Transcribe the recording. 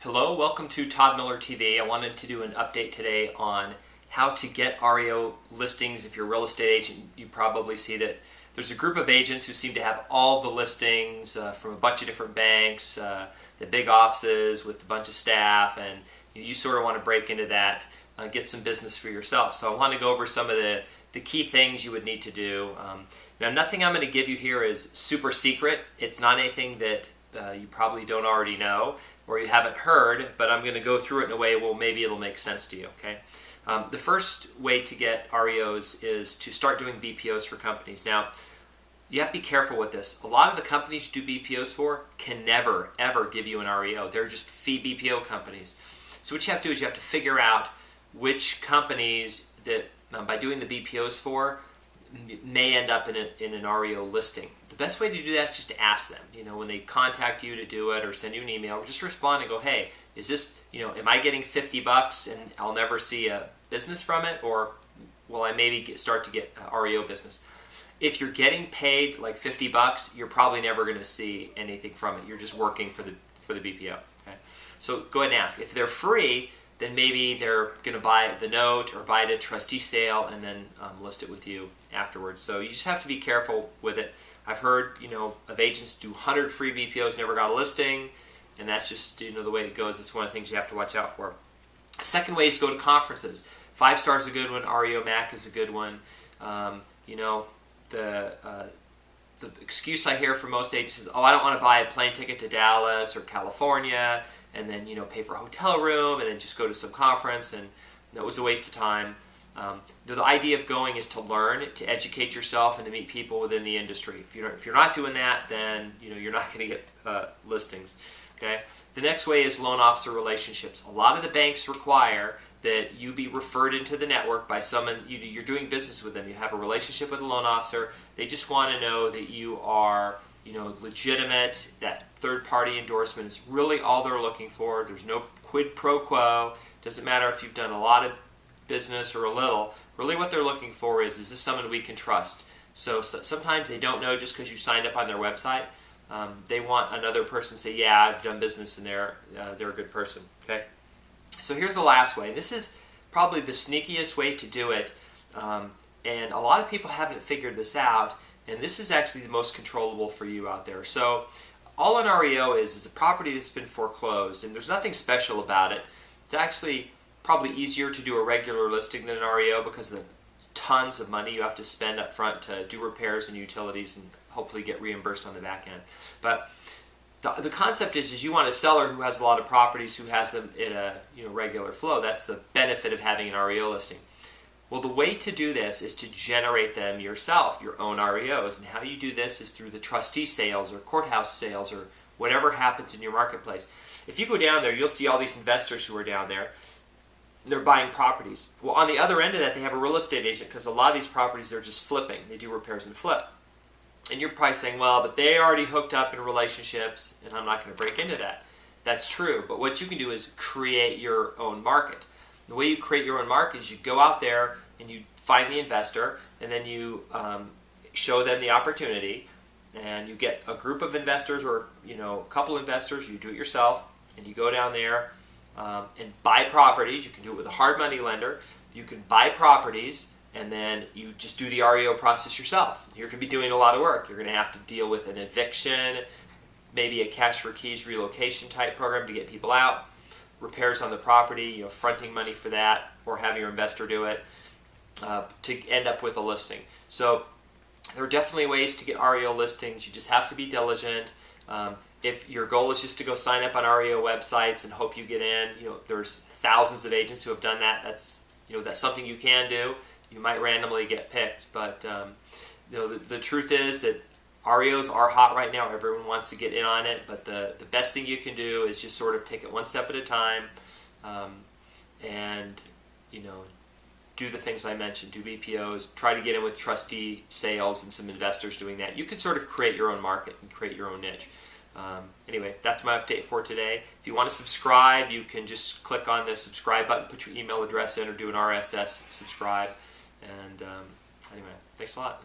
Hello, welcome to Todd Miller TV. I wanted to do an update today on how to get REO listings. If you're a real estate agent, you probably see that there's a group of agents who seem to have all the listings from a bunch of different banks, the big offices with a bunch of staff, and you sort of want to break into that, get some business for yourself. So I want to go over some of the key things you would need to do. Now, nothing I'm going to give you here is super secret. It's not anything that you probably don't already know or you haven't heard, but I'm going to go through it in a way where maybe it'll make sense to you. Okay. The first way to get REOs is to start doing BPOs for companies. Now, you have to be careful with this. A lot of the companies you do BPOs for can never, ever give you an REO. They're just fee BPO companies. So what you have to do is you have to figure out which companies that, by doing the BPOs for, may end up in an REO listing. The best way to do that is just to ask them. You know, when they contact you to do it or send you an email, just respond and go, hey, is this, am I getting $50 and I'll never see a business from it, or will I maybe start to get REO business? If you're getting paid like $50, you're probably never going to see anything from it. You're just working for the BPO. Okay? So go ahead and ask. If they're free, then maybe they're going to buy the note or buy it at a trustee sale and then list it with you afterwards. So you just have to be careful with it. I've heard, of agents do 100 free BPOs, never got a listing, and that's just, the way it goes. It's one of the things you have to watch out for. Second way is go to conferences. 5 Star is a good one. REO Mac is a good one. The excuse I hear from most agents is, oh, I don't want to buy a plane ticket to Dallas or California and then, pay for a hotel room and then just go to some conference, and that was a waste of time. The idea of going is to learn, to educate yourself, and to meet people within the industry. If you're not doing that, then you're not going to get listings. Okay. The next way is loan officer relationships. A lot of the banks require that you be referred into the network by someone. You're doing business with them. You have a relationship with a loan officer. They just want to know that you are legitimate. That third-party endorsement is really all they're looking for. There's no quid pro quo. Doesn't matter if you've done a lot of business or a little. Really what they're looking for is this someone we can trust? So sometimes they don't know just because you signed up on their website. They want another person to say, yeah, I've done business and they're a good person. Okay. So here's the last way. This is probably the sneakiest way to do it, and a lot of people haven't figured this out, and this is actually the most controllable for you out there. So all an REO is a property that's been foreclosed, and there's nothing special about it. It's actually probably easier to do a regular listing than an REO because of the tons of money you have to spend up front to do repairs and utilities and hopefully get reimbursed on the back end. But the concept is you want a seller who has a lot of properties, who has them in a regular flow. That's the benefit of having an REO listing. Well, the way to do this is to generate them yourself, your own REOs. And how you do this is through the trustee sales or courthouse sales or whatever happens in your marketplace. If you go down there, you'll see all these investors who are down there. They're buying properties. Well, on the other end of that, they have a real estate agent, because a lot of these properties they're just flipping. They do repairs and flip. And you're probably saying, well, but they already hooked up in relationships, and I'm not going to break into that. That's true, but what you can do is create your own market. The way you create your own market is you go out there and you find the investor, and then you show them the opportunity, and you get a group of investors or a couple investors. You do it yourself, and you go down there and buy properties. You can do it with a hard money lender. You can buy properties, and then you just do the REO process yourself. You're going to be doing a lot of work. You're going to have to deal with an eviction, maybe a cash for keys relocation type program to get people out, repairs on the property, fronting money for that, or having your investor do it to end up with a listing. So there are definitely ways to get REO listings. You just have to be diligent. If your goal is just to go sign up on REO websites and hope you get in, there's thousands of agents who have done that. That's something you can do. You might randomly get picked, but the truth is that REOs are hot right now. Everyone wants to get in on it, but the best thing you can do is just sort of take it one step at a time, and do the things I mentioned. Do BPOs. Try to get in with trustee sales and some investors doing that. You can sort of create your own market and create your own niche. Anyway, that's my update for today. If you want to subscribe, you can just click on the subscribe button, put your email address in, or do an RSS subscribe. And anyway, thanks a lot.